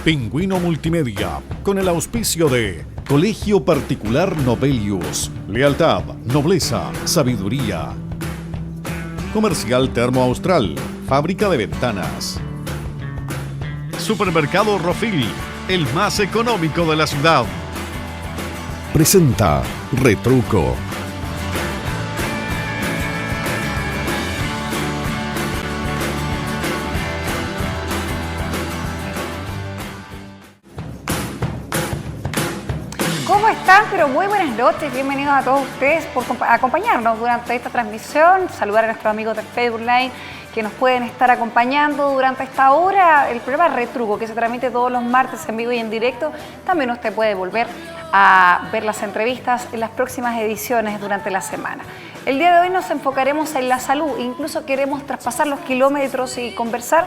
Pingüino Multimedia, con el auspicio de Colegio Particular Nobelius, lealtad, nobleza, sabiduría. Comercial Termo Austral, fábrica de ventanas. Supermercado Rofil, el más económico de la ciudad. Presenta Retruco. ¿Cómo están? Pero muy buenas noches, bienvenidos a todos ustedes por acompañarnos durante esta transmisión, saludar a nuestros amigos de Facebook Live que nos pueden estar acompañando durante esta hora, el programa Retruco que se transmite todos los martes en vivo y en directo. También usted puede volver a ver las entrevistas en las próximas ediciones durante la semana. El día de hoy nos enfocaremos en la salud, incluso queremos traspasar los kilómetros y conversar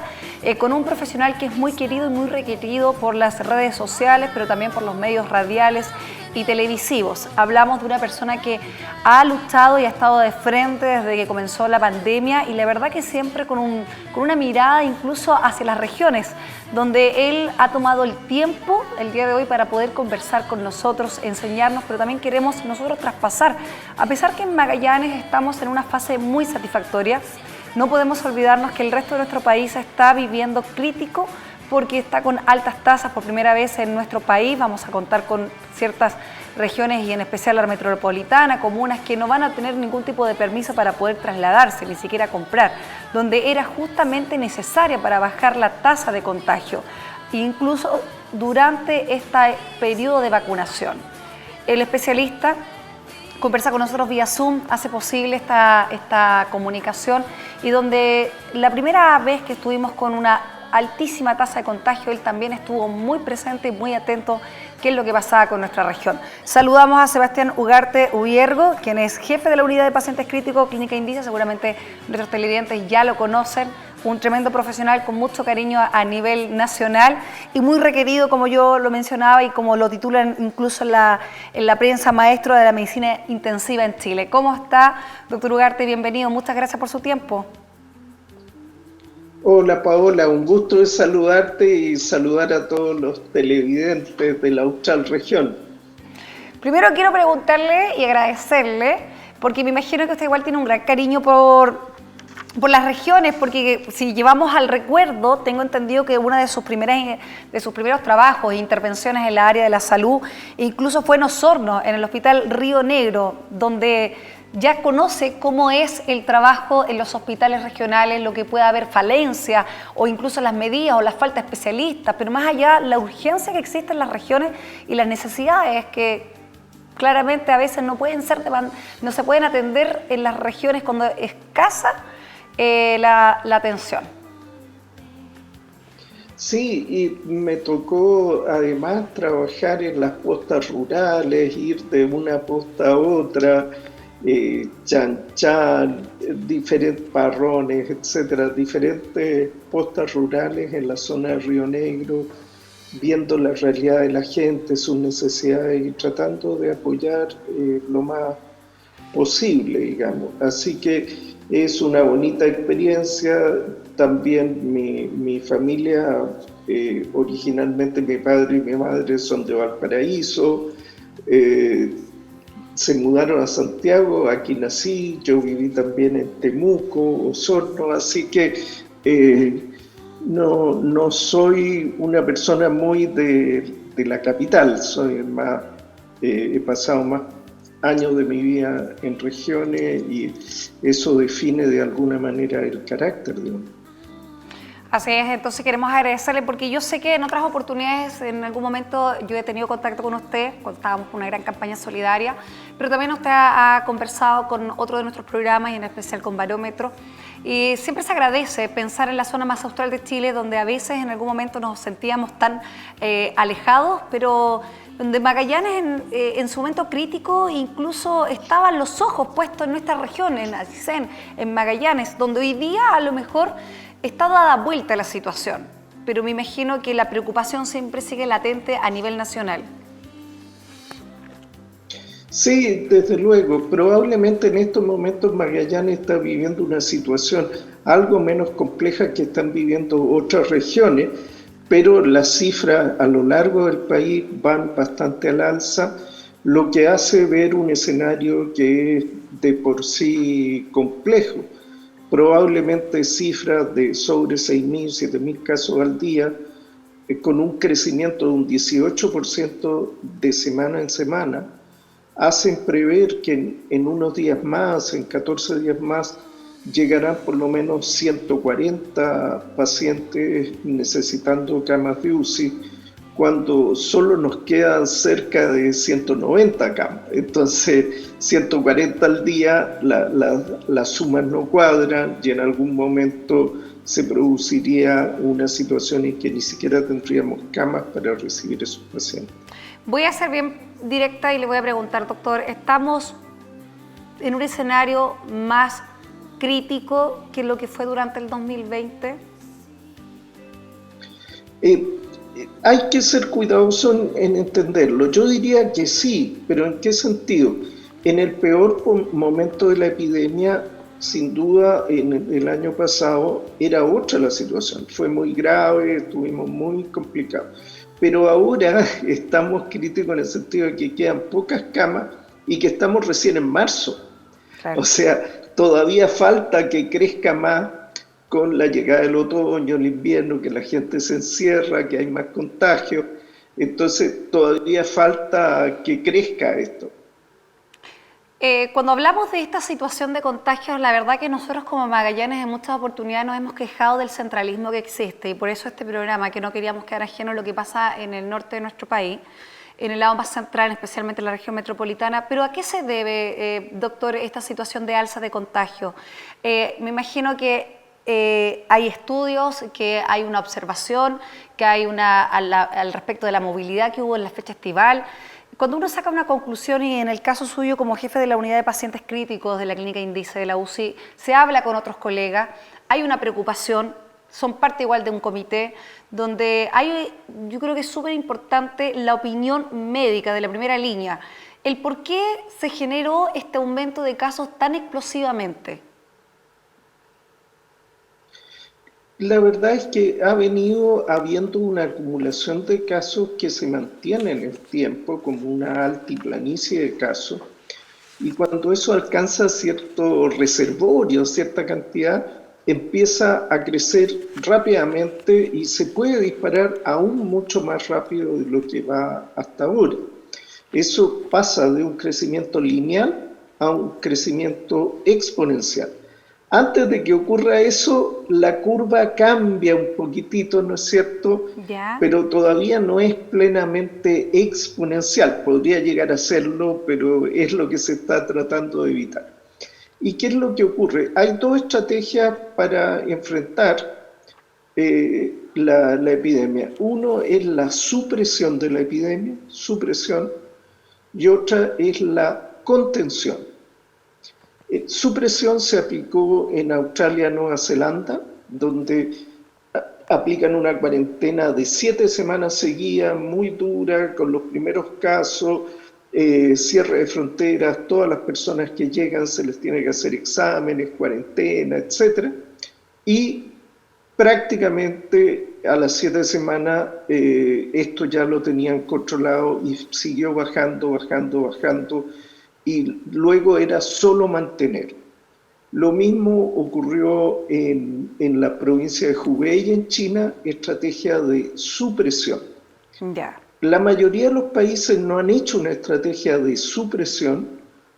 con un profesional que es muy querido y muy requerido por las redes sociales, pero también por los medios radiales y televisivos. Hablamos de una persona que ha luchado y ha estado de frente desde que comenzó la pandemia y la verdad que siempre con una mirada incluso hacia las regiones, donde él ha tomado el tiempo el día de hoy para poder conversar con nosotros, enseñarnos, pero también queremos nosotros traspasar. A pesar que en Magallanes estamos en una fase muy satisfactoria, no podemos olvidarnos que el resto de nuestro país está viviendo crítico porque está con altas tasas por primera vez en nuestro país. Vamos a contar con ciertas regiones y en especial la metropolitana, comunas que no van a tener ningún tipo de permiso para poder trasladarse, ni siquiera comprar, donde era justamente necesaria para bajar la tasa de contagio, incluso durante este periodo de vacunación. El especialista conversa con nosotros vía Zoom, hace posible esta comunicación y donde la primera vez que estuvimos con una altísima tasa de contagio, él también estuvo muy presente y muy atento qué es lo que pasaba con nuestra región. Saludamos a Sebastián Ugarte Ubiergo, quien es jefe de la unidad de pacientes críticos Clínica Indicia. Seguramente nuestros televidentes ya lo conocen, un tremendo profesional con mucho cariño a nivel nacional y muy requerido, como yo lo mencionaba y como lo titulan incluso en la prensa, maestro de la medicina intensiva en Chile. ¿Cómo está, doctor Ugarte? Bienvenido, muchas gracias por su tiempo. Hola Paola, un gusto de saludarte y saludar a todos los televidentes de la Austral región. Primero quiero preguntarle y agradecerle, porque me imagino que usted igual tiene un gran cariño por las regiones, porque si llevamos al recuerdo, tengo entendido que una de sus primeros trabajos e intervenciones en la área de la salud, incluso fue en Osorno, en el Hospital Río Negro, donde ya conoce cómo es el trabajo en los hospitales regionales, lo que puede haber falencia o incluso las medidas o la falta de especialistas, pero más allá la urgencia que existe en las regiones y las necesidades que claramente a veces no se pueden atender en las regiones cuando es escasa la atención. Sí, y me tocó además trabajar en las postas rurales, ir de una posta a otra, Chan, diferentes parrones, etcétera, diferentes postas rurales en la zona de Río Negro, viendo la realidad de la gente, sus necesidades y tratando de apoyar lo más posible, digamos. Así que es una bonita experiencia. También mi familia, originalmente mi padre y mi madre son de Valparaíso, se mudaron a Santiago, aquí nací, yo viví también en Temuco, Osorno, así que no soy una persona muy de la capital, he pasado más años de mi vida en regiones y eso define de alguna manera el carácter de uno. Así es, entonces queremos agradecerle porque yo sé que en otras oportunidades, en algún momento yo he tenido contacto con usted, cuando estábamos con una gran campaña solidaria, pero también usted ha conversado con otro de nuestros programas y en especial con Barómetro. Y siempre se agradece pensar en la zona más austral de Chile, donde a veces en algún momento nos sentíamos tan alejados, pero donde Magallanes en su momento crítico incluso estaban los ojos puestos en nuestra región, en Aysén, en Magallanes, donde hoy día a lo mejor está dada vuelta la situación, pero me imagino que la preocupación siempre sigue latente a nivel nacional. Sí, desde luego. Probablemente en estos momentos Magallanes está viviendo una situación algo menos compleja que están viviendo otras regiones, pero las cifras a lo largo del país van bastante al alza, lo que hace ver un escenario que es de por sí complejo. Probablemente cifras de sobre 6.000, 7.000 casos al día, con un crecimiento de un 18% de semana en semana, hacen prever que en unos días más, en 14 días más, llegarán por lo menos 140 pacientes necesitando camas de UCI, cuando solo nos quedan cerca de 190 camas. Entonces, 140 al día, las sumas no cuadran y en algún momento se produciría una situación en que ni siquiera tendríamos camas para recibir esos pacientes. Voy a ser bien directa y le voy a preguntar, doctor, ¿estamos en un escenario más crítico que lo que fue durante el 2020? Hay que ser cuidadoso en entenderlo. Yo diría que sí, pero ¿en qué sentido? En el peor momento de la epidemia, sin duda, en el año pasado era otra la situación. Fue muy grave, estuvimos muy complicados. Pero ahora estamos críticos en el sentido de que quedan pocas camas y que estamos recién en marzo. Claro. O sea, todavía falta que crezca más con la llegada del otoño, el invierno, que la gente se encierra, que hay más contagios. Entonces, todavía falta que crezca esto. Cuando hablamos de esta situación de contagios, la verdad que nosotros como Magallanes en muchas oportunidades nos hemos quejado del centralismo que existe y por eso este programa, que no queríamos quedar ajeno a lo que pasa en el norte de nuestro país, en el lado más central, especialmente en la región metropolitana. Pero ¿a qué se debe, doctor, esta situación de alza de contagio? Me imagino que hay estudios, que hay una observación, que hay al respecto de la movilidad que hubo en la fecha estival. Cuando uno saca una conclusión, y en el caso suyo como jefe de la unidad de pacientes críticos de la Clínica Índice de la UCI, se habla con otros colegas, hay una preocupación, son parte igual de un comité, donde yo creo que es súper importante la opinión médica de la primera línea. El por qué se generó este aumento de casos tan explosivamente. La verdad es que ha venido habiendo una acumulación de casos que se mantiene en el tiempo, como una altiplanicie de casos, y cuando eso alcanza cierto reservorio, cierta cantidad, empieza a crecer rápidamente y se puede disparar aún mucho más rápido de lo que va hasta ahora. Eso pasa de un crecimiento lineal a un crecimiento exponencial. Antes de que ocurra eso, la curva cambia un poquitito, ¿no es cierto? Ya. Pero todavía no es plenamente exponencial. Podría llegar a serlo, pero es lo que se está tratando de evitar. ¿Y qué es lo que ocurre? Hay dos estrategias para enfrentar la epidemia. Uno es la supresión de la epidemia, y otra es la contención. Supresión se aplicó en Australia, Nueva Zelanda, donde aplican una cuarentena de 7 semanas seguidas, muy dura, con los primeros casos, cierre de fronteras, todas las personas que llegan se les tiene que hacer exámenes, cuarentena, etc. Y prácticamente a las 7 semanas esto ya lo tenían controlado y siguió bajando, y luego era solo mantener. Lo mismo ocurrió en la provincia de Hubei, en China, estrategia de supresión. Ya. La mayoría de los países no han hecho una estrategia de supresión,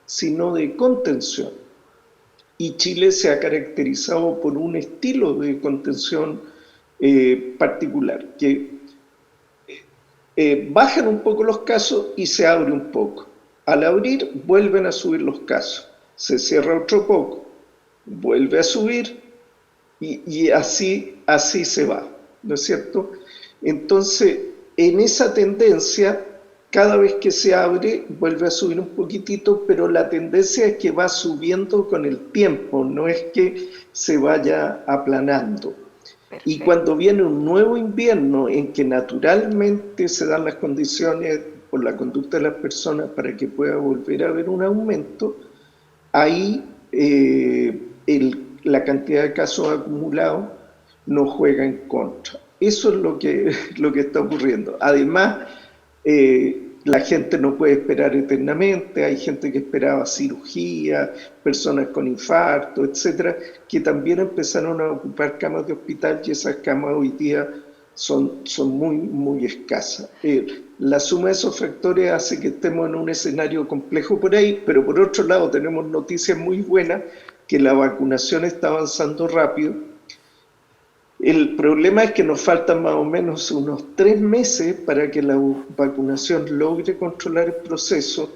sino de contención. Y Chile se ha caracterizado por un estilo de contención particular, que bajan un poco los casos y se abre un poco. Al abrir, vuelven a subir los casos. Se cierra otro poco, vuelve a subir y así se va, ¿no es cierto? Entonces, en esa tendencia, cada vez que se abre, vuelve a subir un poquitito, pero la tendencia es que va subiendo con el tiempo, no es que se vaya aplanando. Perfecto. Y cuando viene un nuevo invierno en que naturalmente se dan las condiciones por la conducta de las personas para que pueda volver a haber un aumento, ahí la cantidad de casos acumulados nos juega en contra. Eso es lo que está ocurriendo. Además, la gente no puede esperar eternamente, hay gente que esperaba cirugía, personas con infarto, etcétera, que también empezaron a ocupar camas de hospital y esas camas hoy día son muy, muy escasas. La suma de esos factores hace que estemos en un escenario complejo por ahí, pero por otro lado tenemos noticias muy buenas, que la vacunación está avanzando rápido. El problema es que nos faltan más o menos unos 3 meses para que la vacunación logre controlar el proceso,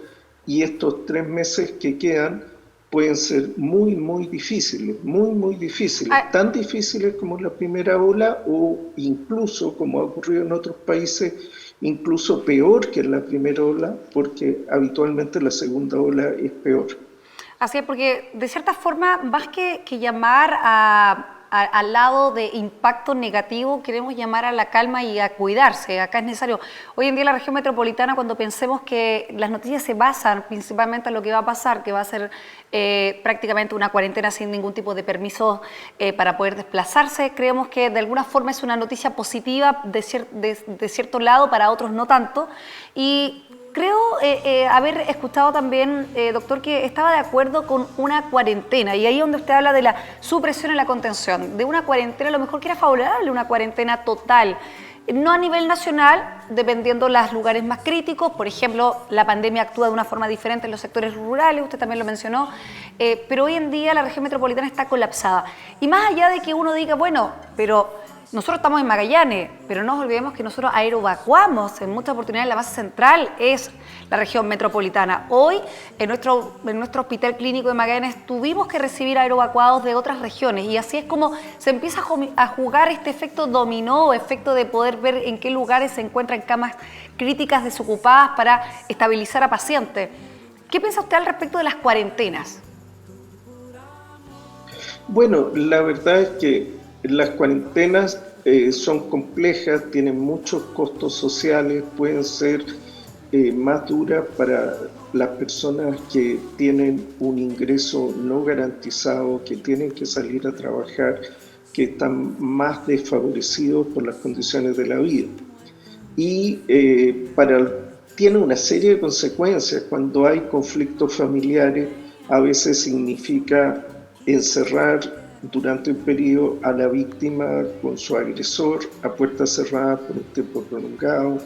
y estos 3 meses que quedan pueden ser muy, muy difíciles, muy difíciles, tan difíciles como la primera ola, o incluso, como ha ocurrido en otros países, incluso peor que en la primera ola, porque habitualmente la segunda ola es peor. Así es, porque de cierta forma, más que llamar al lado de impacto negativo, queremos llamar a la calma y a cuidarse. Acá es necesario. Hoy en día la región metropolitana, cuando pensemos que las noticias se basan principalmente en lo que va a pasar, que va a ser prácticamente una cuarentena sin ningún tipo de permiso para poder desplazarse, creemos que de alguna forma es una noticia positiva de cierto lado, para otros no tanto. Y creo haber escuchado también, doctor, que estaba de acuerdo con una cuarentena, y ahí donde usted habla de la supresión y la contención, de una cuarentena, a lo mejor que era favorable una cuarentena total, no a nivel nacional, dependiendo los lugares más críticos. Por ejemplo, la pandemia actúa de una forma diferente en los sectores rurales, usted también lo mencionó, pero hoy en día la región metropolitana está colapsada. Y más allá de que uno diga, bueno, pero nosotros estamos en Magallanes, pero no nos olvidemos que nosotros aerovacuamos en muchas oportunidades. La base central es la región metropolitana. Hoy, en nuestro hospital clínico de Magallanes, tuvimos que recibir aerovacuados de otras regiones, y así es como se empieza a jugar este efecto dominó, efecto de poder ver en qué lugares se encuentran camas críticas desocupadas para estabilizar a pacientes. ¿Qué piensa usted al respecto de las cuarentenas? Bueno, la verdad es que las cuarentenas son complejas, tienen muchos costos sociales, pueden ser más duras para las personas que tienen un ingreso no garantizado, que tienen que salir a trabajar, que están más desfavorecidos por las condiciones de la vida. Y tiene una serie de consecuencias. Cuando hay conflictos familiares, a veces significa encerrar durante un periodo a la víctima con su agresor a puertas cerradas por un tiempo prolongado,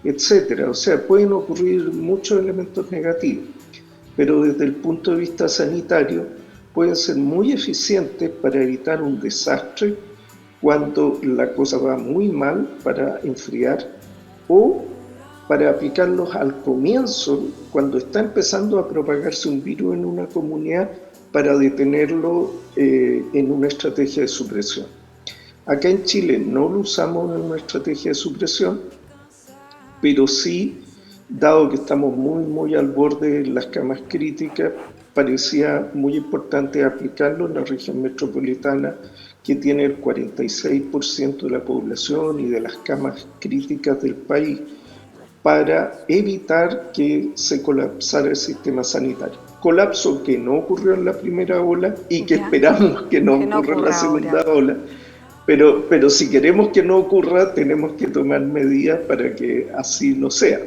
etcétera. O sea, pueden ocurrir muchos elementos negativos, pero desde el punto de vista sanitario pueden ser muy eficientes para evitar un desastre cuando la cosa va muy mal, para enfriar, o para aplicarlos al comienzo, cuando está empezando a propagarse un virus en una comunidad, para detenerlo en una estrategia de supresión. Acá en Chile no lo usamos en una estrategia de supresión, pero sí, dado que estamos muy al borde de las camas críticas, parecía muy importante aplicarlo en la región metropolitana, que tiene el 46% de la población y de las camas críticas del país, para evitar que se colapsara el sistema sanitario. Colapso que no ocurrió en la primera ola y que esperamos que no ocurra en la segunda ola. Pero si queremos que no ocurra, tenemos que tomar medidas para que así no sea.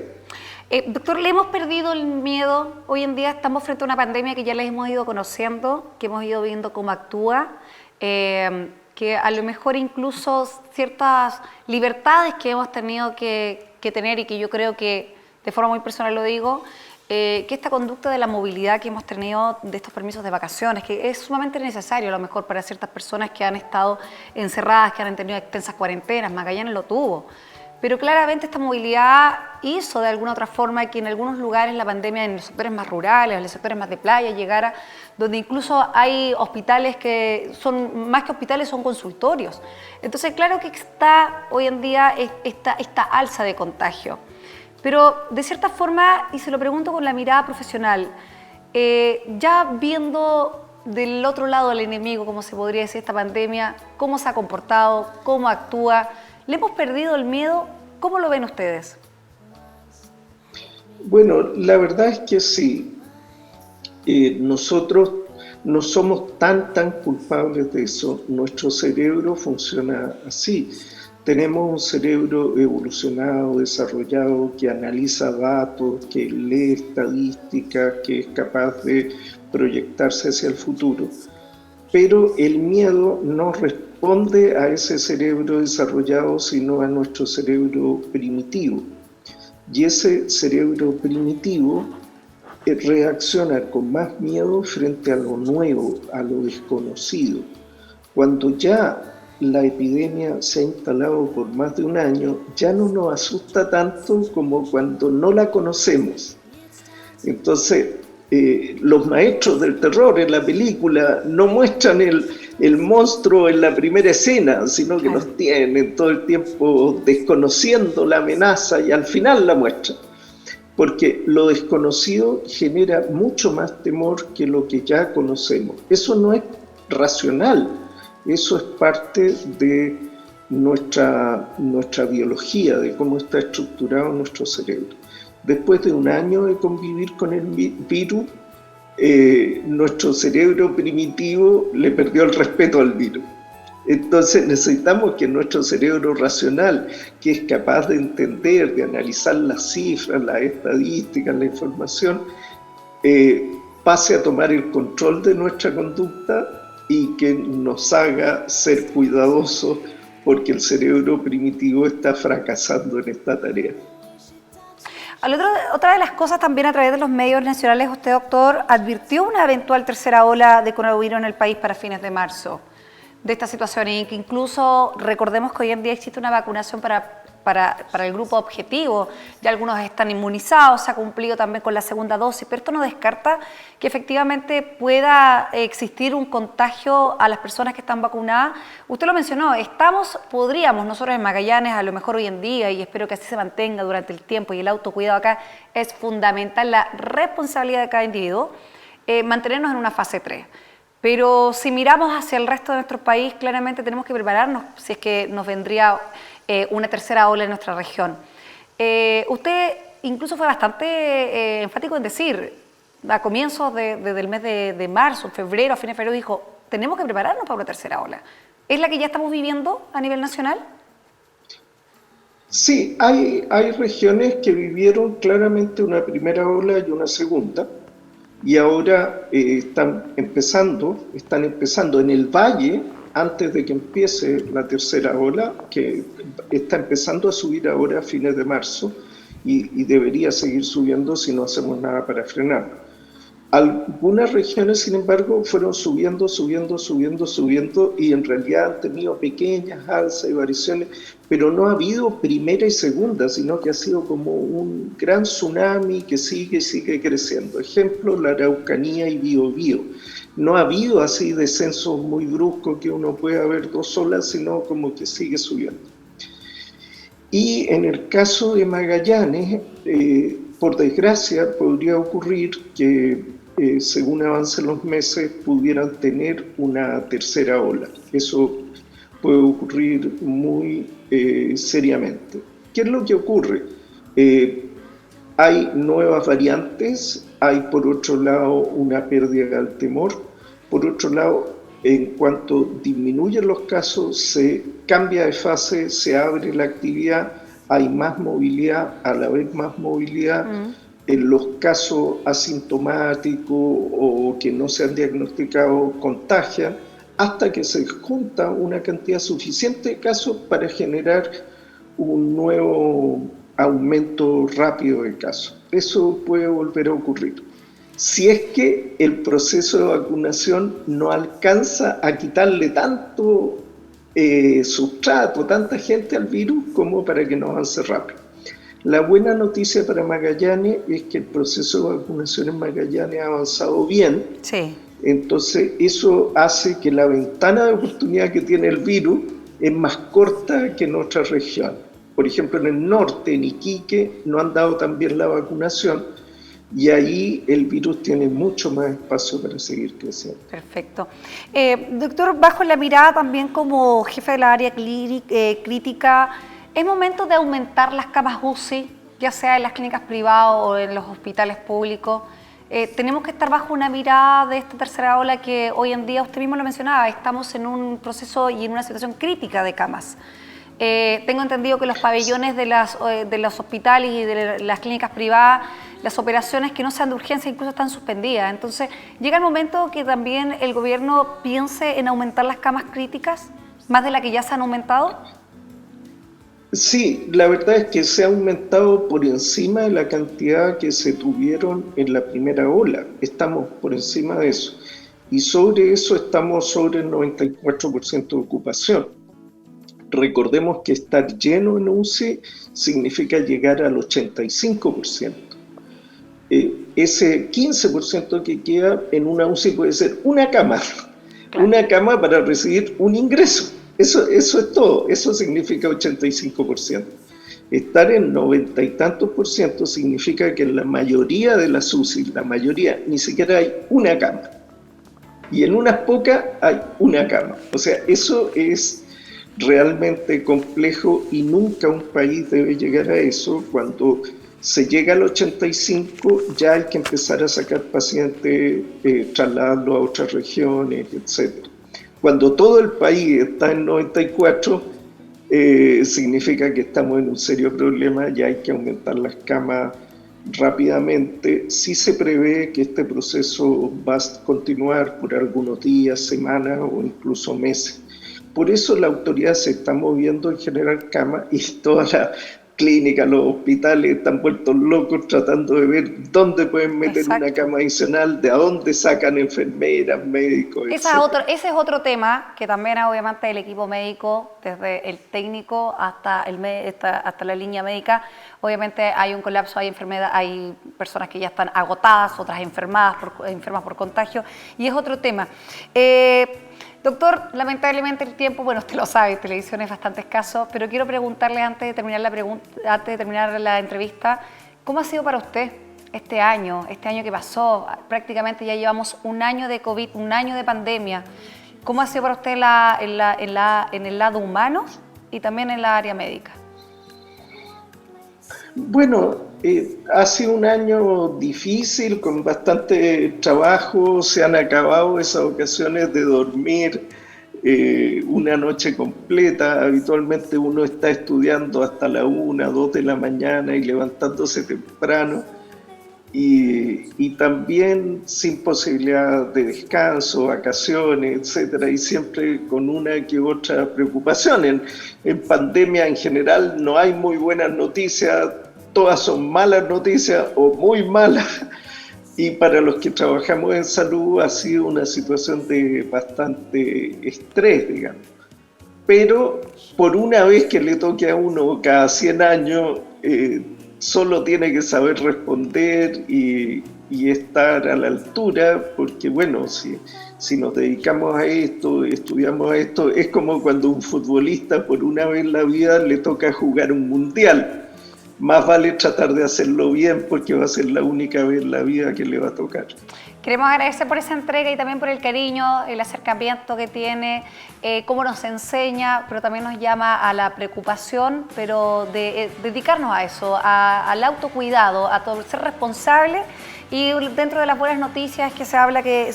Doctor, ¿le hemos perdido el miedo? Hoy en día estamos frente a una pandemia que ya les hemos ido conociendo, que hemos ido viendo cómo actúa, que a lo mejor incluso ciertas libertades que hemos tenido que tener, y que yo creo que de forma muy personal lo digo, que esta conducta de la movilidad que hemos tenido, de estos permisos de vacaciones, que es sumamente necesario a lo mejor para ciertas personas que han estado encerradas, que han tenido extensas cuarentenas. Magallanes lo tuvo, pero claramente esta movilidad hizo de alguna otra forma que en algunos lugares la pandemia, en los sectores más rurales, en los sectores más de playa, llegara, donde incluso hay hospitales que son, más que hospitales, son consultorios. Entonces, claro que está hoy en día esta alza de contagio. Pero de cierta forma, y se lo pregunto con la mirada profesional, ya viendo del otro lado del enemigo, como se podría decir, esta pandemia, cómo se ha comportado, cómo actúa, ¿le hemos perdido el miedo? ¿Cómo lo ven ustedes? Bueno, la verdad es que sí. Nosotros no somos tan culpables de eso. Nuestro cerebro funciona así. Tenemos un cerebro evolucionado, desarrollado, que analiza datos, que lee estadísticas, que es capaz de proyectarse hacia el futuro. Pero el miedo no responde a ese cerebro desarrollado, sino a nuestro cerebro primitivo. Y ese cerebro primitivo reacciona con más miedo frente a lo nuevo, a lo desconocido. Cuando ya la epidemia se ha instalado por más de un año, ya no nos asusta tanto como cuando no la conocemos. Entonces, los maestros del terror en la película no muestran el monstruo en la primera escena, sino que nos tienen todo el tiempo desconociendo la amenaza y al final la muestran. Porque lo desconocido genera mucho más temor que lo que ya conocemos. Eso no es racional. Eso es parte de nuestra biología, de cómo está estructurado nuestro cerebro. Después de un año de convivir con el virus, nuestro cerebro primitivo le perdió el respeto al virus. Entonces necesitamos que nuestro cerebro racional, que es capaz de entender, de analizar las cifras, las estadísticas, la información, pase a tomar el control de nuestra conducta y que nos haga ser cuidadosos, porque el cerebro primitivo está fracasando en esta tarea. Otra de las cosas también a través de los medios nacionales, usted, doctor, advirtió una eventual tercera ola de coronavirus en el país para fines de marzo, de esta situación, y que incluso recordemos que hoy en día existe una vacunación para el grupo objetivo, ya algunos están inmunizados, se ha cumplido también con la segunda dosis, pero esto no descarta que efectivamente pueda existir un contagio a las personas que están vacunadas. Usted lo mencionó, podríamos nosotros en Magallanes, a lo mejor hoy en día, y espero que así se mantenga durante el tiempo, y el autocuidado acá es fundamental, la responsabilidad de cada individuo, mantenernos en una fase 3. Pero si miramos hacia el resto de nuestro país, claramente tenemos que prepararnos si es que nos vendría una tercera ola en nuestra región. Usted incluso fue bastante enfático en decir, a comienzos del mes de marzo, febrero, a fines de febrero, dijo, tenemos que prepararnos para una tercera ola. ¿Es la que ya estamos viviendo a nivel nacional? Sí, hay regiones que vivieron claramente una primera ola y una segunda, y ahora están empezando en el valle, antes de que empiece la tercera ola, que está empezando a subir ahora a fines de marzo y debería seguir subiendo si no hacemos nada para frenarlo. Algunas regiones, sin embargo, fueron subiendo y en realidad han tenido pequeñas alzas y variaciones, pero no ha habido primera y segunda, sino que ha sido como un gran tsunami que sigue creciendo. Ejemplo, la Araucanía y Biobío. No ha habido así descensos muy bruscos que uno pueda ver 2 olas, sino como que sigue subiendo. Y en el caso de Magallanes, por desgracia, podría ocurrir que según avancen los meses pudieran tener una tercera ola. Eso puede ocurrir muy seriamente. ¿Qué es lo que ocurre? Hay nuevas variantes, hay por otro lado una pérdida del temor, por otro lado, en cuanto disminuyen los casos, se cambia de fase, se abre la actividad, hay más movilidad, a la vez más movilidad. En los casos asintomáticos o que no se han diagnosticado contagian, hasta que se junta una cantidad suficiente de casos para generar un nuevo aumento rápido de casos. Eso puede volver a ocurrir. Si es que el proceso de vacunación no alcanza a quitarle tanto sustrato, tanta gente al virus como para que no avance rápido. La buena noticia para Magallanes es que el proceso de vacunación en Magallanes ha avanzado bien. Sí. Entonces eso hace que la ventana de oportunidad que tiene el virus es más corta que en otras regiones. Por ejemplo, en el norte, en Iquique, no han dado tan bien la vacunación y ahí el virus tiene mucho más espacio para seguir creciendo. Perfecto. Doctor, bajo la mirada también como jefe de la área crítica, ¿es momento de aumentar las camas UCI, ya sea en las clínicas privadas o en los hospitales públicos? Tenemos que estar bajo una mirada de esta tercera ola que hoy en día, usted mismo lo mencionaba, estamos en un proceso y en una situación crítica de camas. Tengo entendido que los pabellones de los hospitales y de las clínicas privadas, las operaciones que no sean de urgencia incluso están suspendidas. Entonces, llega el momento que también el gobierno piense en aumentar las camas críticas, más de la que ya se han aumentado. Sí, la verdad es que se ha aumentado por encima de la cantidad que se tuvieron en la primera ola. Estamos por encima de eso. Y sobre eso estamos sobre el 94% de ocupación. Recordemos que estar lleno en UCI significa llegar al 85%. Ese 15% que queda en una UCI puede ser una cama, claro, una cama para recibir un ingreso. Eso es todo, eso significa 85%. Estar en 90 y tantos % significa que en la mayoría de las UCI, la mayoría, ni siquiera hay una cama. Y en unas pocas hay una cama. O sea, eso es realmente complejo y nunca un país debe llegar a eso. Cuando se llega al 85 ya hay que empezar a sacar pacientes, trasladarlos a otras regiones, etc. Cuando todo el país está en 94, significa que estamos en un serio problema y hay que aumentar las camas rápidamente. Sí se prevé que este proceso va a continuar por algunos días, semanas o incluso meses. Por eso la autoridad se está moviendo en generar camas y toda la clínicas, los hospitales están vueltos locos tratando de ver dónde pueden meter Exacto. Una cama adicional, de a dónde sacan enfermeras, médicos, etc. Ese es otro tema que también obviamente el equipo médico, desde el técnico hasta la línea médica, obviamente hay un colapso, hay personas que ya están agotadas, otras enfermas por contagio, y es otro tema. Doctor, lamentablemente el tiempo, bueno, usted lo sabe, televisión es bastante escaso, pero quiero preguntarle antes de terminar la entrevista, ¿cómo ha sido para usted este año que pasó? Prácticamente ya llevamos un año de COVID, un año de pandemia. ¿Cómo ha sido para usted en el lado humano y también en la área médica? Bueno, ha sido un año difícil, con bastante trabajo. Se han acabado esas ocasiones de dormir una noche completa. Habitualmente uno está estudiando hasta la 1, 2 de la mañana y levantándose temprano. Y también sin posibilidad de descanso, vacaciones, etcétera, y siempre con una que otra preocupación. En pandemia en general no hay muy buenas noticias, todas son malas noticias o muy malas, y para los que trabajamos en salud ha sido una situación de bastante estrés, digamos. Pero por una vez que le toque a uno cada 100 años, solo tiene que saber responder y estar a la altura, porque bueno, si nos dedicamos a esto, estudiamos a esto, es como cuando un futbolista por una vez en la vida le toca jugar un mundial. Más vale tratar de hacerlo bien porque va a ser la única vez en la vida que le va a tocar. Queremos agradecer por esa entrega y también por el cariño, el acercamiento que tiene, cómo nos enseña, pero también nos llama a la preocupación, pero de dedicarnos a eso, al autocuidado, a todo, ser responsable. Y dentro de las buenas noticias que se habla que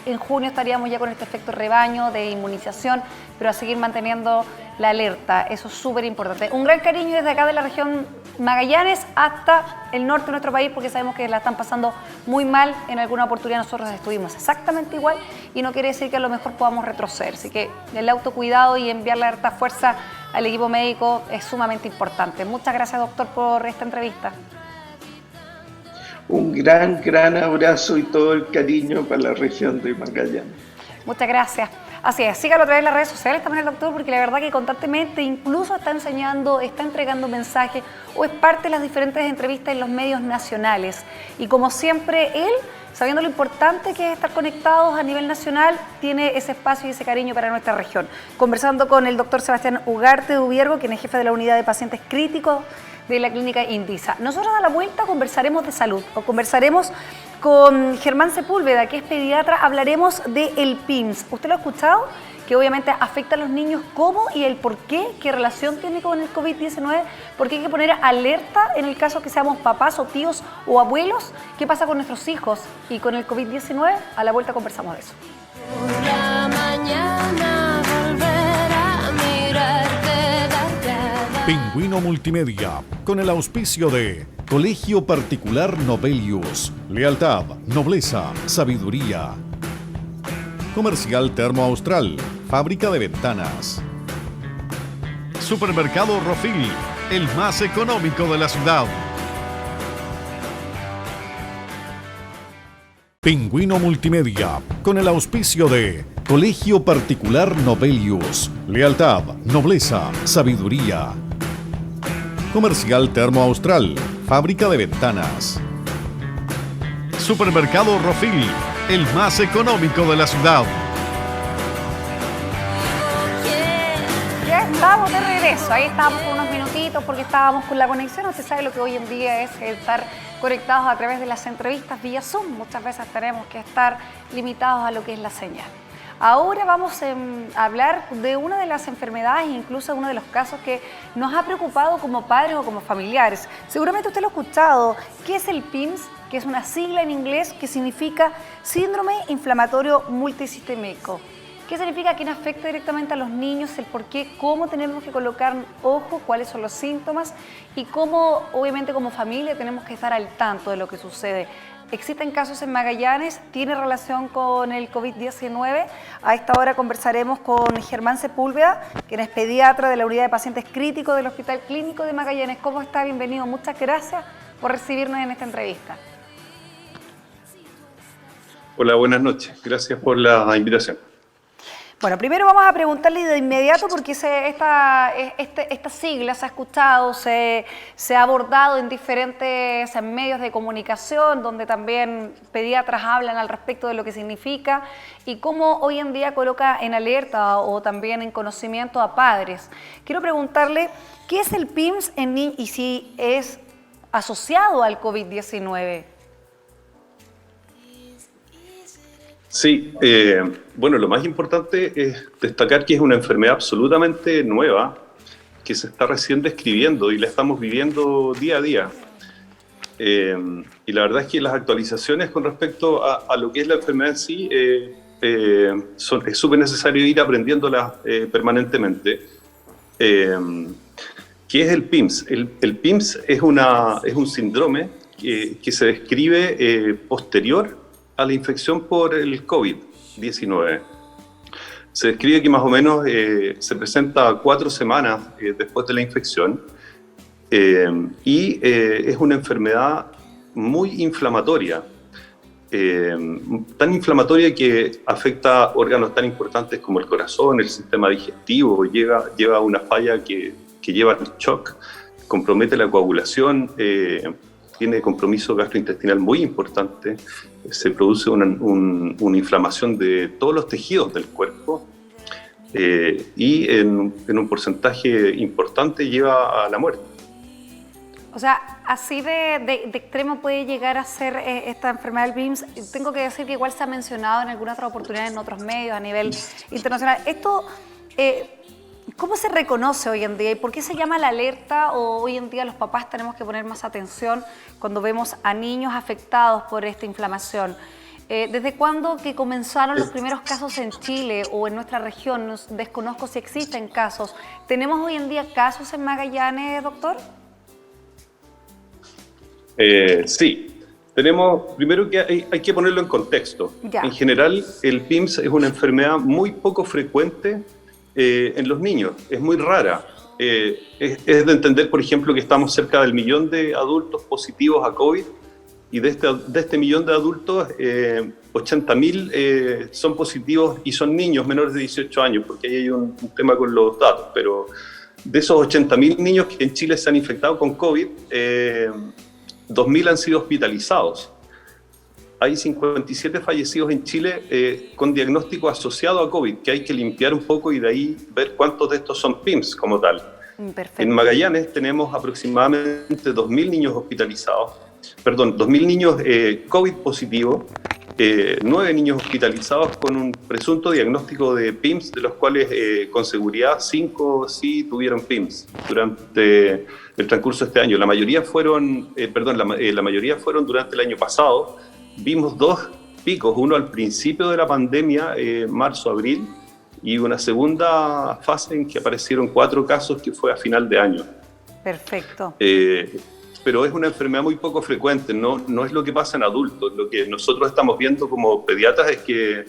en junio estaríamos ya con este efecto rebaño de inmunización, pero a seguir manteniendo la alerta, eso es súper importante. Un gran cariño desde acá de la región Magallanes hasta el norte de nuestro país, porque sabemos que la están pasando muy mal. En alguna oportunidad nosotros estuvimos exactamente igual y no quiere decir que a lo mejor podamos retroceder. Así que el autocuidado y enviar la harta fuerza al equipo médico es sumamente importante. Muchas gracias, doctor, por esta entrevista. Un gran abrazo y todo el cariño para la región de Magallanes. Muchas gracias. Así es, sígalo a través de las redes sociales también el doctor, porque la verdad que constantemente incluso está enseñando, está entregando mensajes o es parte de las diferentes entrevistas en los medios nacionales. Y como siempre, él, sabiendo lo importante que es estar conectados a nivel nacional, tiene ese espacio y ese cariño para nuestra región. Conversando con el doctor Sebastián Ugarte de Ubiergo, quien es jefe de la unidad de pacientes críticos de la clínica Indisa. Nosotros a la vuelta conversaremos de salud, o conversaremos con Germán Sepúlveda, que es pediatra, hablaremos del PIMS. ¿Usted lo ha escuchado? Que obviamente afecta a los niños, cómo y el por qué, qué relación tiene con el COVID-19, porque hay que poner alerta en el caso que seamos papás o tíos o abuelos, qué pasa con nuestros hijos y con el COVID-19. A la vuelta conversamos de eso. Por la mañana volver a mirarte, darte Pingüino Multimedia, con el auspicio de Colegio Particular Nobelius. Lealtad, nobleza, sabiduría. Comercial Termo Austral, fábrica de ventanas. Supermercado Rofil, el más económico de la ciudad. Pingüino Multimedia, con el auspicio de Colegio Particular Nobelius. Lealtad, nobleza, sabiduría. Comercial Termo Austral, fábrica de ventanas. Supermercado Rofil, el más económico de la ciudad. Ya estamos de regreso, ahí estábamos por unos minutitos porque estábamos con la conexión. Usted sabe lo que hoy en día es estar conectados a través de las entrevistas vía Zoom. Muchas veces tenemos que estar limitados a lo que es la señal. Ahora vamos a hablar de una de las enfermedades, incluso de uno de los casos que nos ha preocupado como padres o como familiares. Seguramente usted lo ha escuchado. ¿Qué es el PIMS? Que es una sigla en inglés que significa Síndrome Inflamatorio Multisistémico. ¿Qué significa? Que afecta directamente a los niños, el por qué, cómo tenemos que colocar ojo, cuáles son los síntomas y cómo, obviamente, como familia tenemos que estar al tanto de lo que sucede. Existen casos en Magallanes, tiene relación con el COVID-19. A esta hora conversaremos con Germán Sepúlveda, quien es pediatra de la Unidad de Pacientes Críticos del Hospital Clínico de Magallanes. ¿Cómo está? Bienvenido. Muchas gracias por recibirnos en esta entrevista. Hola, buenas noches. Gracias por la invitación. Bueno, primero vamos a preguntarle de inmediato porque esta sigla se ha escuchado, se ha abordado en diferentes medios de comunicación, donde también pediatras hablan al respecto de lo que significa y cómo hoy en día coloca en alerta o también en conocimiento a padres. Quiero preguntarle, ¿qué es el PIMS en niños y si es asociado al COVID-19? Sí, bueno, lo más importante es destacar que es una enfermedad absolutamente nueva, que se está recién describiendo y la estamos viviendo día a día. Y la verdad es que las actualizaciones con respecto a lo que es la enfermedad en sí, es súper necesario ir aprendiéndolas permanentemente. ¿Qué es el PIMS? El PIMS es un síndrome que se describe posterior a la infección por el COVID-19. Se describe que más o menos se presenta 4 semanas después de la infección y es una enfermedad muy inflamatoria, tan inflamatoria que afecta órganos tan importantes como el corazón, el sistema digestivo, lleva a una falla que lleva al shock, compromete la coagulación, tiene compromiso gastrointestinal muy importante, se produce una inflamación de todos los tejidos del cuerpo y en un porcentaje importante lleva a la muerte. O sea, así de extremo puede llegar a ser esta enfermedad del PIMS. Tengo que decir que igual se ha mencionado en alguna otra oportunidad en otros medios a nivel internacional. Esto, ¿cómo se reconoce hoy en día y por qué se llama la alerta o hoy en día los papás tenemos que poner más atención cuando vemos a niños afectados por esta inflamación? ¿Desde cuándo que comenzaron los primeros casos en Chile o en nuestra región? Desconozco si existen casos. ¿Tenemos hoy en día casos en Magallanes, doctor? Sí. Tenemos, primero que hay que ponerlo en contexto. Ya. En general, el PIMS es una enfermedad muy poco frecuente en los niños, es muy rara. Es de entender, por ejemplo, que estamos cerca del 1 millón de adultos positivos a COVID y de este 1 millón de adultos, 80.000 son positivos y son niños menores de 18 años, porque ahí hay un tema con los datos, pero de esos 80.000 niños que en Chile se han infectado con COVID, 2.000 han sido hospitalizados. Hay 57 fallecidos en Chile con diagnóstico asociado a COVID, que hay que limpiar un poco y de ahí ver cuántos de estos son PIMS como tal. Perfecto. En Magallanes tenemos aproximadamente 2.000 niños hospitalizados, 2.000 niños COVID positivos, 9 niños hospitalizados con un presunto diagnóstico de PIMS, de los cuales con seguridad 5 sí tuvieron PIMS durante el transcurso de este año. La mayoría fueron, la mayoría fueron durante el año pasado. Vimos 2 picos, uno al principio de la pandemia, marzo-abril, y una segunda fase en que aparecieron 4 casos que fue a final de año. Perfecto. Pero es una enfermedad muy poco frecuente, no es lo que pasa en adultos. Lo que nosotros estamos viendo como pediatras es que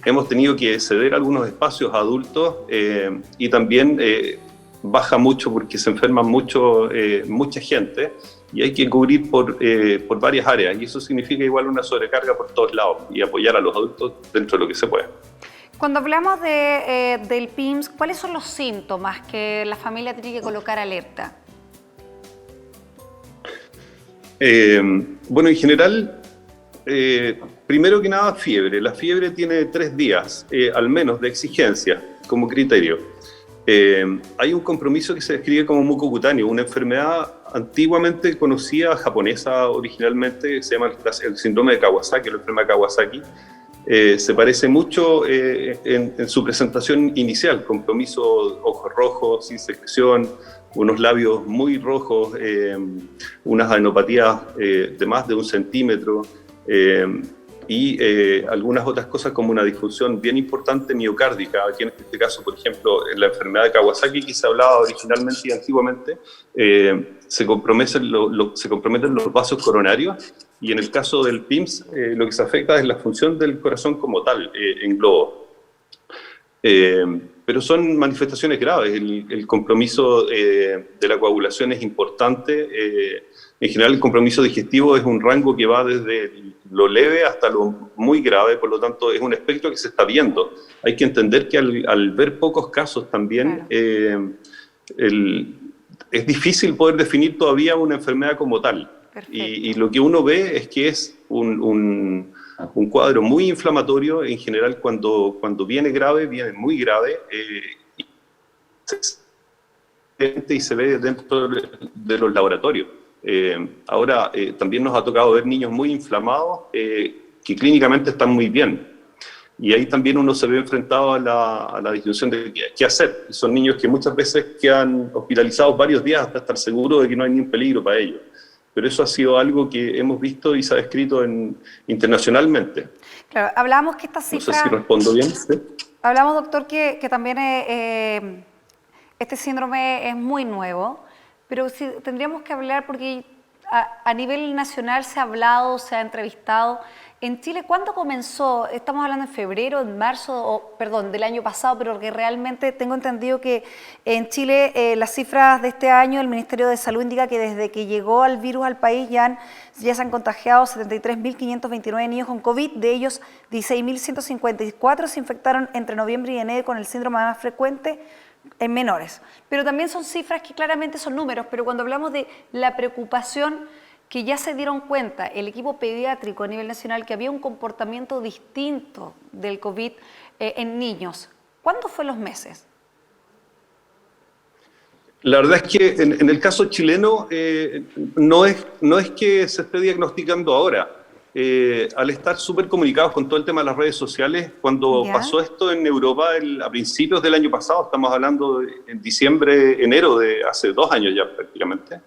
hemos tenido que ceder algunos espacios a adultos y también baja mucho porque se enferma mucha gente y hay que cubrir por varias áreas y eso significa igual una sobrecarga por todos lados y apoyar a los adultos dentro de lo que se puede. Cuando hablamos del PIMS, ¿cuáles son los síntomas que la familia tiene que colocar alerta? Bueno, en general, primero que nada, fiebre. La fiebre tiene 3 días, al menos, de exigencia como criterio. Hay un compromiso que se describe como mucocutáneo, una enfermedad antiguamente conocida, japonesa originalmente, se llama el síndrome de Kawasaki, la enfermedad de Kawasaki. Se parece mucho en su presentación inicial, compromiso, ojos rojos, sin secreción, unos labios muy rojos, unas adenopatías de más de 1 centímetro y algunas otras cosas como una disfunción bien importante miocárdica. Aquí en este caso, por ejemplo, en la enfermedad de Kawasaki, que se hablaba originalmente y antiguamente, se comprometen los vasos coronarios y en el caso del PIMS lo que se afecta es la función del corazón como tal, en globo. Pero son manifestaciones graves, el compromiso de la coagulación es importante, en general el compromiso digestivo es un rango que va desde lo leve hasta lo muy grave, por lo tanto es un espectro que se está viendo. Hay que entender que al ver pocos casos también, claro, es difícil poder definir todavía una enfermedad como tal. Y lo que uno ve es que es un cuadro muy inflamatorio, en general cuando viene grave, viene muy grave, y se ve dentro de los laboratorios. Ahora también nos ha tocado ver niños muy inflamados que clínicamente están muy bien. Y ahí también uno se ve enfrentado a la disyunción de qué hacer. Son niños que muchas veces quedan hospitalizados varios días hasta estar seguros de que no hay ningún peligro para ellos. Pero eso ha sido algo que hemos visto y se ha descrito internacionalmente. Claro, hablábamos que esta cifra... No sé si respondo bien. ¿Sí? Hablamos, doctor, que también este síndrome es muy nuevo, pero sí, tendríamos que hablar porque a nivel nacional se ha hablado, se ha entrevistado. En Chile, ¿cuándo comenzó? Estamos hablando en febrero, en marzo, perdón, del año pasado, pero que realmente tengo entendido que en Chile las cifras de este año, el Ministerio de Salud indica que desde que llegó el virus al país ya se han contagiado 73.529 niños con COVID, de ellos 16.154 se infectaron entre noviembre y enero con el síndrome más frecuente en menores. Pero también son cifras que claramente son números, pero cuando hablamos de la preocupación que ya se dieron cuenta el equipo pediátrico a nivel nacional que había un comportamiento distinto del COVID en niños. ¿Cuándo fue los meses? La verdad es que en el caso chileno no es que se esté diagnosticando ahora. Al estar súper comunicados con todo el tema de las redes sociales, cuando pasó esto en Europa a principios del año pasado, estamos hablando en diciembre, enero de hace 2 años ya prácticamente,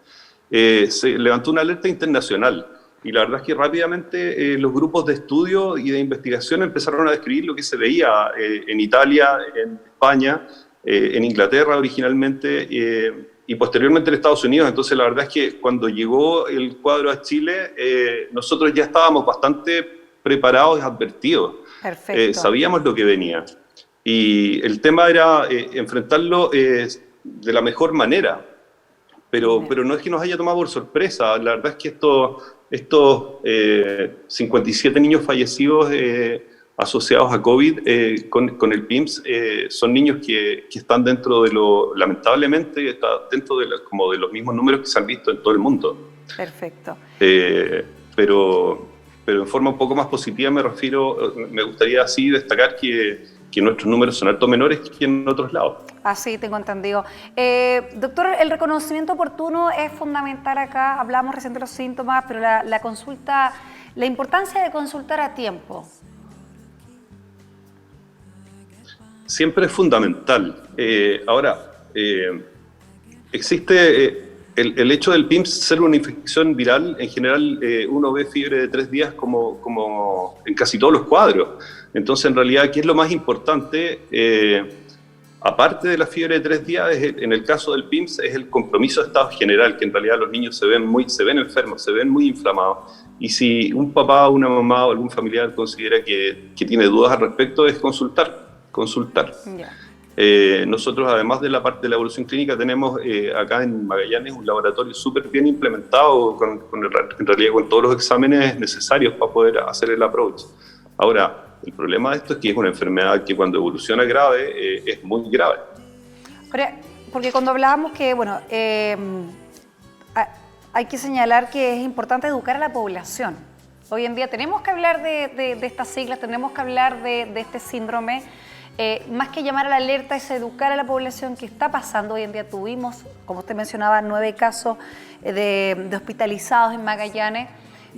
se levantó una alerta internacional y la verdad es que rápidamente los grupos de estudio y de investigación empezaron a describir lo que se veía en Italia, en España, en Inglaterra originalmente y posteriormente en Estados Unidos. Entonces la verdad es que cuando llegó el cuadro a Chile nosotros ya estábamos bastante preparados y advertidos. Sabíamos lo que venía y el tema era enfrentarlo de la mejor manera. Pero no es que nos haya tomado por sorpresa. La verdad es que estos 57 niños fallecidos asociados a COVID con el PIMS son niños que están dentro de lamentablemente, está dentro como de los mismos números que se han visto en todo el mundo. Perfecto. Pero en forma un poco más positiva me gustaría así destacar que nuestros números son harto menores que en otros lados. Así tengo entendido. Doctor, el reconocimiento oportuno es fundamental acá. Hablamos recién de los síntomas, pero la consulta, la importancia de consultar a tiempo. Siempre es fundamental. Ahora, existe el hecho del PIMS ser una infección viral. En general, uno ve fiebre de 3 días como en casi todos los cuadros. Entonces, en realidad, ¿qué es lo más importante? Aparte de la fiebre de 3 días, en el caso del PIMS es el compromiso de estado general, que en realidad los niños se ven enfermos, se ven muy inflamados. Y si un papá, una mamá o algún familiar considera que tiene dudas al respecto, es consultar. Yeah. Nosotros, además de la parte de la evolución clínica, tenemos acá en Magallanes un laboratorio súper bien implementado, en realidad con todos los exámenes necesarios para poder hacer el approach. Ahora, el problema de esto es que es una enfermedad que cuando evoluciona grave es muy grave. Porque cuando hablábamos que, bueno, hay que señalar que es importante educar a la población. Hoy en día tenemos que hablar de estas siglas, tenemos que hablar de este síndrome. Más que llamar a la alerta, es educar a la población que está pasando. Hoy en día tuvimos, como usted mencionaba, 9 casos de hospitalizados en Magallanes.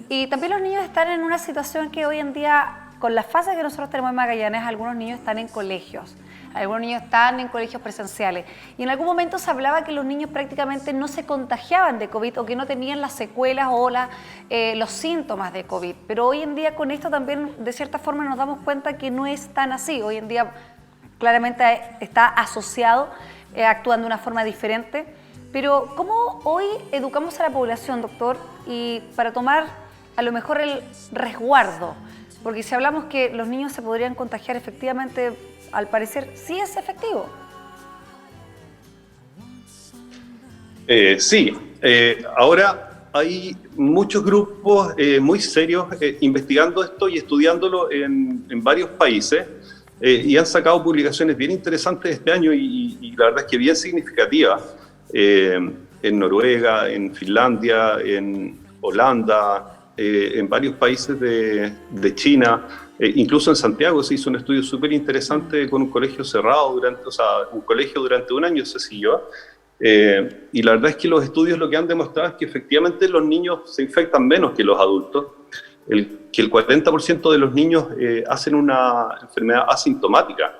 Y también los niños están en una situación que hoy en día, con las fases que nosotros tenemos en Magallanes, algunos niños están en colegios, algunos niños están en colegios presenciales. Y en algún momento se hablaba que los niños prácticamente no se contagiaban de COVID o que no tenían las secuelas o los síntomas de COVID. Pero hoy en día con esto también, de cierta forma, nos damos cuenta que no es tan así. Hoy en día claramente está asociado, actúan de una forma diferente. Pero ¿cómo hoy educamos a la población, doctor, y para tomar a lo mejor el resguardo? Porque si hablamos que los niños se podrían contagiar, efectivamente, al parecer, sí es efectivo. Sí, ahora hay muchos grupos muy serios investigando esto y estudiándolo en varios países y han sacado publicaciones bien interesantes este año y la verdad es que bien significativas. En Noruega, en Finlandia, en Holanda, en varios países de China, incluso en Santiago se hizo un estudio súper interesante con un colegio cerrado, un colegio durante un año se siguió, y la verdad es que los estudios lo que han demostrado es que efectivamente los niños se infectan menos que los adultos, que el 40% de los niños hacen una enfermedad asintomática.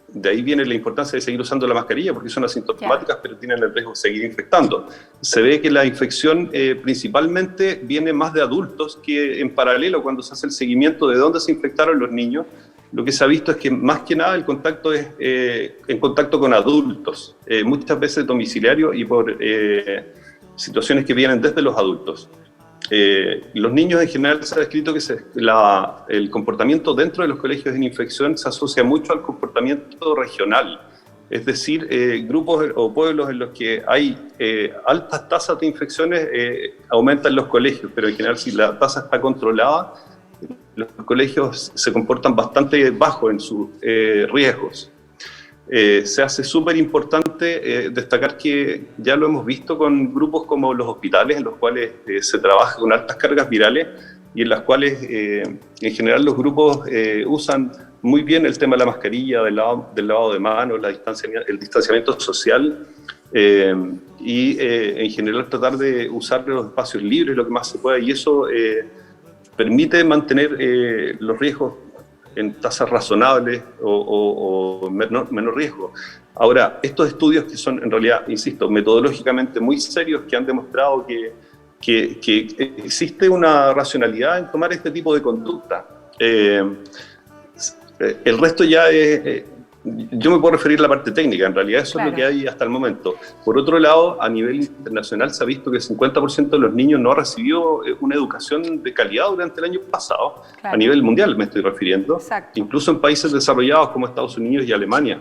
De ahí viene la importancia de seguir usando la mascarilla porque son asintomáticas, pero tienen el riesgo de seguir infectando. Se ve que la infección principalmente viene más de adultos, que en paralelo cuando se hace el seguimiento de dónde se infectaron los niños, lo que se ha visto es que más que nada el contacto es en contacto con adultos, muchas veces domiciliario y por situaciones que vienen desde los adultos. Los niños en general se ha descrito que el comportamiento dentro de los colegios en infección se asocia mucho al comportamiento regional, es decir, grupos o pueblos en los que hay altas tasas de infecciones aumentan los colegios, pero en general si la tasa está controlada, los colegios se comportan bastante bajo en sus riesgos. Se hace súper importante destacar que ya lo hemos visto con grupos como los hospitales, en los cuales se trabaja con altas cargas virales y en las cuales en general los grupos usan muy bien el tema de la mascarilla, del lavado de manos, el distanciamiento social y en general tratar de usar los espacios libres lo que más se pueda, y eso permite mantener los riesgos en tasas razonables o menor riesgo. Ahora, estos estudios que son en realidad, insisto, metodológicamente muy serios, que han demostrado que existe una racionalidad en tomar este tipo de conducta. El resto ya es... yo me puedo referir a la parte técnica, en realidad eso es lo que hay hasta el momento. Por otro lado, a nivel internacional se ha visto que el 50% de los niños no ha recibido una educación de calidad durante el año pasado, a nivel mundial me estoy refiriendo, incluso en países desarrollados como Estados Unidos y Alemania.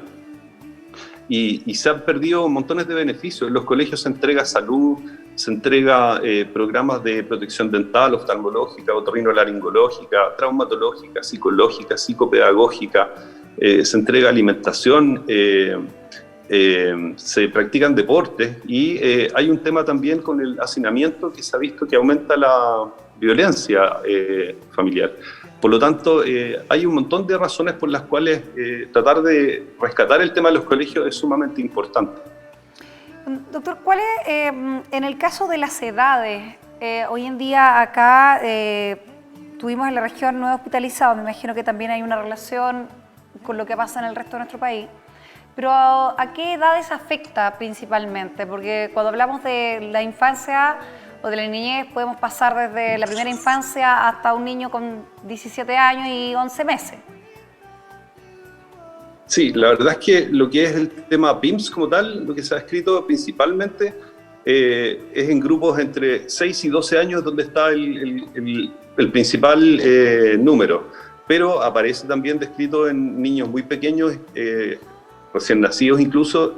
Y se han perdido montones de beneficios. En los colegios se entrega salud, se entrega programas de protección dental, oftalmológica, otorrinolaringológica, traumatológica, psicológica, psicopedagógica. Se entrega alimentación, se practican deportes y hay un tema también con el hacinamiento que se ha visto que aumenta la violencia familiar. Por lo tanto, hay un montón de razones por las cuales tratar de rescatar el tema de los colegios es sumamente importante. Doctor, ¿cuál es, en el caso de las edades, hoy en día acá tuvimos en la región 9 hospitalizados, me imagino que también hay una relación con lo que pasa en el resto de nuestro país, pero ¿a qué edades afecta principalmente? Porque cuando hablamos de la infancia o de la niñez podemos pasar desde la primera infancia hasta un niño con 17 años y 11 meses. Sí, la verdad es que lo que es el tema PIMS como tal, lo que se ha escrito principalmente es en grupos entre 6 y 12 años donde está el principal número, pero aparece también descrito en niños muy pequeños, recién nacidos incluso,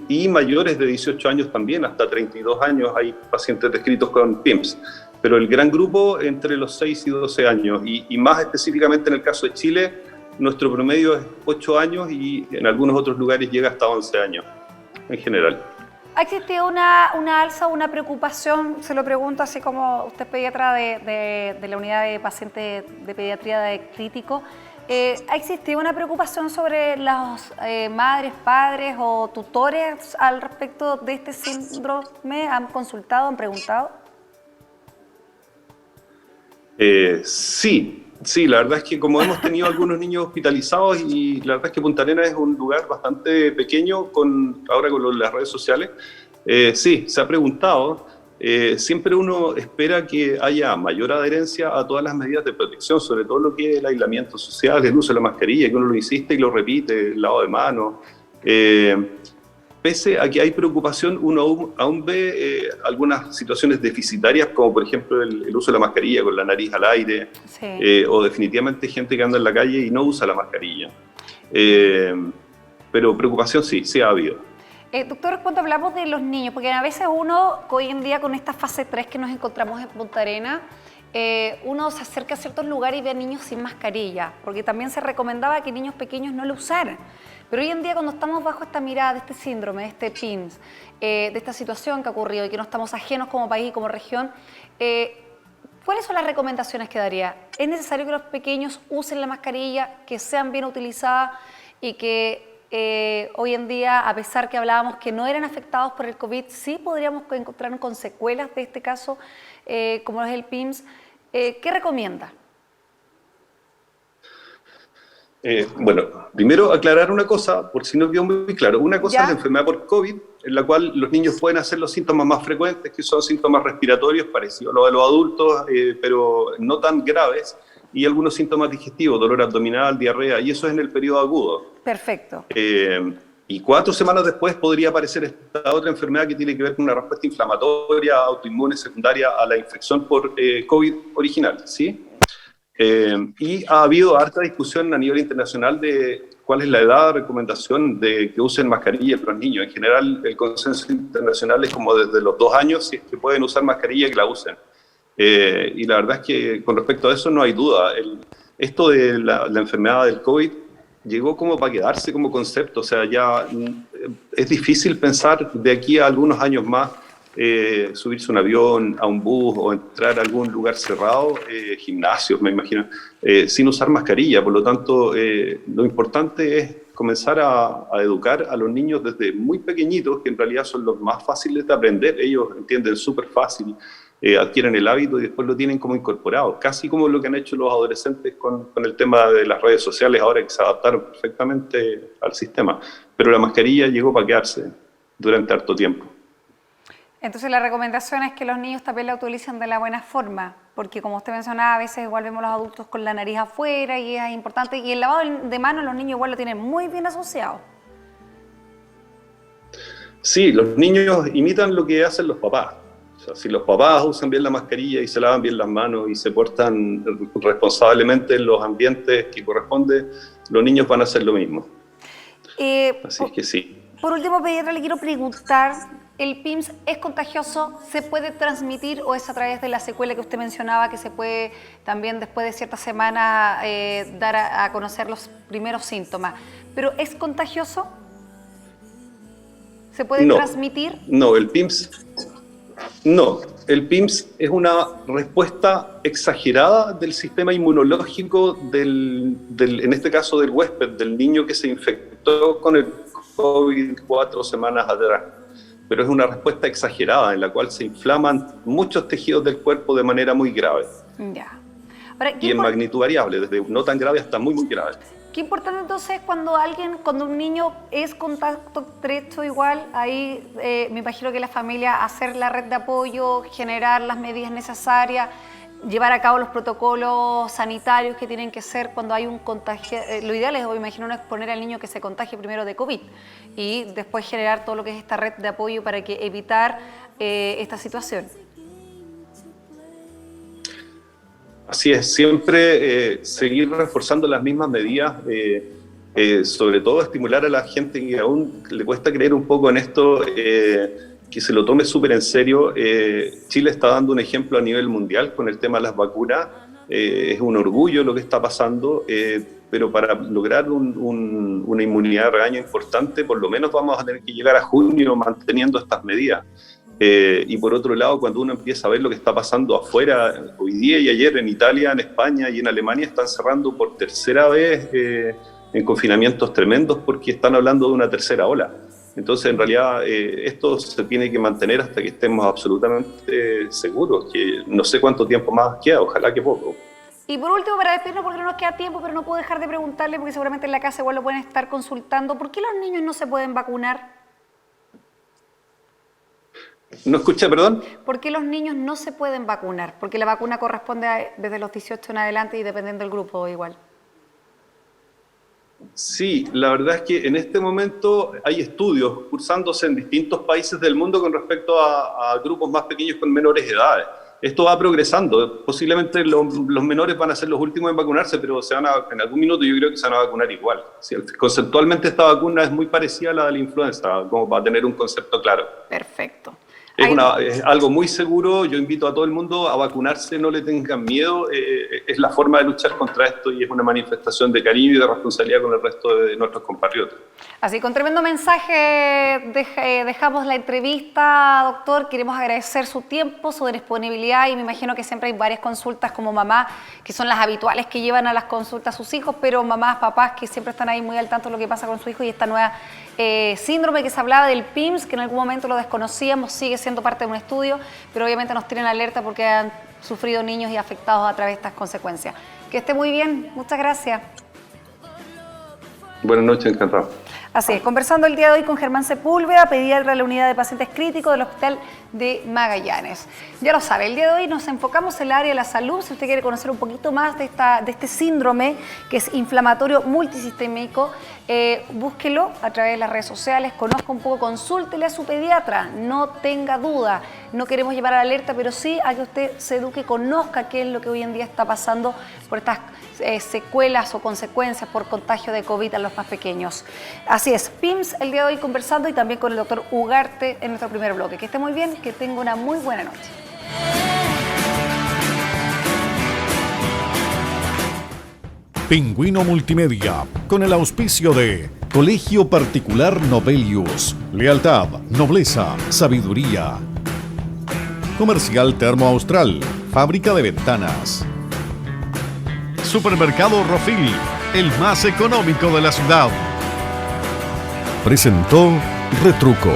y mayores de 18 años también, hasta 32 años hay pacientes descritos con PIMS. Pero el gran grupo entre los 6 y 12 años, y más específicamente en el caso de Chile, nuestro promedio es 8 años y en algunos otros lugares llega hasta 11 años en general. ¿Ha existido una alza, una preocupación? Se lo pregunto así como usted es pediatra de la unidad de pacientes de pediatría de crítico. ¿Ha existido una preocupación sobre las madres, padres o tutores al respecto de este síndrome? ¿Han consultado, han preguntado? Sí, la verdad es que como hemos tenido algunos niños hospitalizados y la verdad es que Punta Arenas es un lugar bastante pequeño ahora con las redes sociales, sí, se ha preguntado. Siempre uno espera que haya mayor adherencia a todas las medidas de protección, sobre todo lo que es el aislamiento social, el uso de la mascarilla, que uno lo insiste y lo repite, el lavado de manos. Pese a que hay preocupación, uno aún ve algunas situaciones deficitarias, como por ejemplo el uso de la mascarilla con la nariz al aire, sí. O definitivamente gente que anda en la calle y no usa la mascarilla. Pero preocupación sí ha habido. Doctor, cuando hablamos de los niños, porque a veces uno, hoy en día con esta fase 3 que nos encontramos en Punta Arenas, uno se acerca a ciertos lugares y ve a niños sin mascarilla, porque también se recomendaba que niños pequeños no lo usaran. Pero hoy en día, cuando estamos bajo esta mirada de este síndrome, de este PIMS, de esta situación que ha ocurrido y que no estamos ajenos como país y como región, ¿cuáles son las recomendaciones que daría? ¿Es necesario que los pequeños usen la mascarilla, que sean bien utilizadas y que hoy en día, a pesar que hablábamos que no eran afectados por el COVID, sí podríamos encontrar con secuelas de este caso, como es el PIMS? ¿Qué recomienda? Bueno, primero aclarar una cosa, por si no quedó muy claro. Una cosa es la enfermedad por COVID, en la cual los niños pueden hacer los síntomas más frecuentes, que son síntomas respiratorios parecidos a los de los adultos, pero no tan graves, y algunos síntomas digestivos, dolor abdominal, diarrea, y eso es en el periodo agudo. Perfecto. Y 4 semanas después podría aparecer esta otra enfermedad que tiene que ver con una respuesta inflamatoria, autoinmune secundaria a la infección por COVID original, ¿sí? Y ha habido harta discusión a nivel internacional de cuál es la edad de recomendación de que usen mascarilla los niños. En general, el consenso internacional es como desde los 2 años, si es que pueden usar mascarilla, que la usen. Y la verdad es que con respecto a eso no hay duda. Esto de la enfermedad del COVID llegó como para quedarse como concepto. O sea, ya es difícil pensar de aquí a algunos años más subirse a un avión, a un bus o entrar a algún lugar cerrado, gimnasios, me imagino, sin usar mascarilla. Por lo tanto, lo importante es comenzar a educar a los niños desde muy pequeñitos, que en realidad son los más fáciles de aprender. Ellos entienden súper fácil, adquieren el hábito y después lo tienen como incorporado, casi como lo que han hecho los adolescentes con el tema de las redes sociales ahora, que se adaptaron perfectamente al sistema. Pero la mascarilla llegó para quedarse durante harto tiempo. Entonces la recomendación es que los niños también la utilicen de la buena forma, porque como usted mencionaba, a veces igual vemos a los adultos con la nariz afuera y es importante, y el lavado de manos los niños igual lo tienen muy bien asociado. Sí, los niños imitan lo que hacen los papás. O sea, si los papás usan bien la mascarilla y se lavan bien las manos y se portan responsablemente en los ambientes que corresponde, los niños van a hacer lo mismo. Así es que sí. Por último, pediatra, le quiero preguntar, ¿el PIMS es contagioso? ¿Se puede transmitir o es a través de la secuela que usted mencionaba, que se puede también después de ciertas semanas dar a conocer los primeros síntomas? ¿Pero es contagioso? ¿Se puede transmitir? No, el PIMS es una respuesta exagerada del sistema inmunológico en este caso del huésped, del niño que se infectó con el COVID 4 semanas atrás. Pero es una respuesta exagerada en la cual se inflaman muchos tejidos del cuerpo de manera muy grave. Ya. Ahora, y en magnitud variable, desde no tan grave hasta muy, muy grave. Qué importante entonces cuando un niño es contacto estrecho igual, ahí me imagino que la familia hacer la red de apoyo, generar las medidas necesarias, llevar a cabo los protocolos sanitarios que tienen que ser cuando hay un contagio. Lo ideal es, imagino, no exponer al niño que se contagie primero de COVID y después generar todo lo que es esta red de apoyo para que evitar esta situación. Así es, siempre seguir reforzando las mismas medidas, sobre todo estimular a la gente que aún le cuesta creer un poco en esto, que se lo tome súper en serio. Chile está dando un ejemplo a nivel mundial con el tema de las vacunas. Es un orgullo lo que está pasando, pero para lograr una inmunidad de rebaño importante, por lo menos vamos a tener que llegar a junio manteniendo estas medidas. Y por otro lado, cuando uno empieza a ver lo que está pasando afuera, hoy día y ayer en Italia, en España y en Alemania están cerrando por tercera vez en confinamientos tremendos porque están hablando de una tercera ola. Entonces, en realidad, esto se tiene que mantener hasta que estemos absolutamente seguros, que no sé cuánto tiempo más queda, ojalá que poco. Y por último, para despedirnos, porque no nos queda tiempo, pero no puedo dejar de preguntarle, porque seguramente en la casa igual lo pueden estar consultando, ¿por qué los niños no se pueden vacunar? ¿No escuché, perdón? ¿Por qué los niños no se pueden vacunar? Porque la vacuna corresponde desde los 18 en adelante y dependiendo del grupo igual. Sí, la verdad es que en este momento hay estudios cursándose en distintos países del mundo con respecto a grupos más pequeños con menores edades. Esto va progresando, posiblemente los menores van a ser los últimos en vacunarse, pero en algún minuto yo creo que se van a vacunar igual. Sí, conceptualmente esta vacuna es muy parecida a la de la influenza, como para tener un concepto claro. Perfecto. Es algo muy seguro, yo invito a todo el mundo a vacunarse, no le tengan miedo, es la forma de luchar contra esto y es una manifestación de cariño y de responsabilidad con el resto de nuestros compatriotas. Así, con tremendo mensaje dejamos la entrevista, doctor. Queremos agradecer su tiempo, su disponibilidad y me imagino que siempre hay varias consultas como mamá, que son las habituales que llevan a las consultas a sus hijos, pero mamás, papás que siempre están ahí muy al tanto de lo que pasa con su hijo y esta nueva síndrome que se hablaba del PIMS, que en algún momento lo desconocíamos, sigue siendo parte de un estudio, pero obviamente nos tienen alerta porque han sufrido niños y afectados a través de estas consecuencias. Que esté muy bien, muchas gracias. Buenas noches, encantado. Así es, conversando el día de hoy con Germán Sepúlveda, pediatra de la unidad de pacientes críticos del Hospital de Magallanes. Ya lo sabe, el día de hoy nos enfocamos en el área de la salud. Si usted quiere conocer un poquito más de este síndrome que es inflamatorio multisistémico, búsquelo a través de las redes sociales, conozca un poco, consúltele a su pediatra, no tenga duda. No queremos llevar a la alerta, pero sí a que usted se eduque, conozca qué es lo que hoy en día está pasando por estas secuelas o consecuencias por contagio de COVID a los más pequeños. Así es, PIMS el día de hoy conversando y también con el doctor Ugarte en nuestro primer bloque. Que esté muy bien, que tenga una muy buena noche. Pingüino Multimedia, con el auspicio de Colegio Particular Novelius, lealtad, nobleza, sabiduría. Comercial Termo Austral, fábrica de ventanas. Supermercado Rofil, el más económico de la ciudad. Presentó Retruco.